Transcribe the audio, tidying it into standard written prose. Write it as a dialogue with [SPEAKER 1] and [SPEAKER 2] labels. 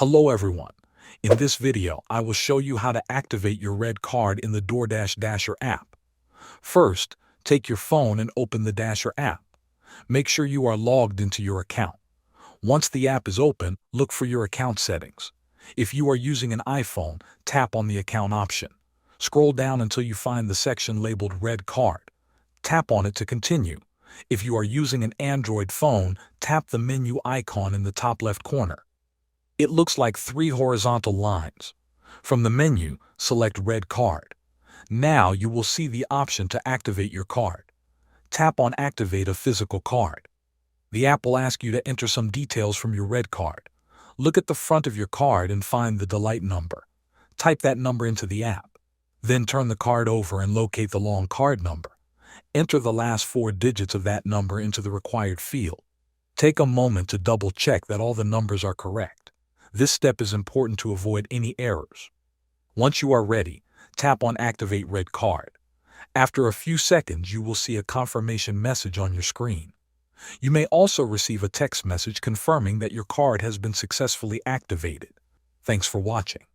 [SPEAKER 1] Hello everyone. In this video, I will show you how to activate your Red Card in the DoorDash Dasher app. First, take your phone and open the Dasher app. Make sure you are logged into your account. Once the app is open, look for your account settings. If you are using an iPhone, tap on the account option. Scroll down until you find the section labeled Red Card. Tap on it to continue. If you are using an Android phone, tap the menu icon in the top left corner. It looks like 3 horizontal lines. From the menu, select Red Card. Now you will see the option to activate your card. Tap on Activate a physical card. The app will ask you to enter some details from your Red Card. Look at the front of your card and find the Delight number. Type that number into the app. Then turn the card over and locate the long card number. Enter the last 4 digits of that number into the required field. Take a moment to double-check that all the numbers are correct. This step is important to avoid any errors. Once you are ready, tap on Activate Red Card. After a few seconds, you will see a confirmation message on your screen. You may also receive a text message confirming that your card has been successfully activated. Thanks for watching.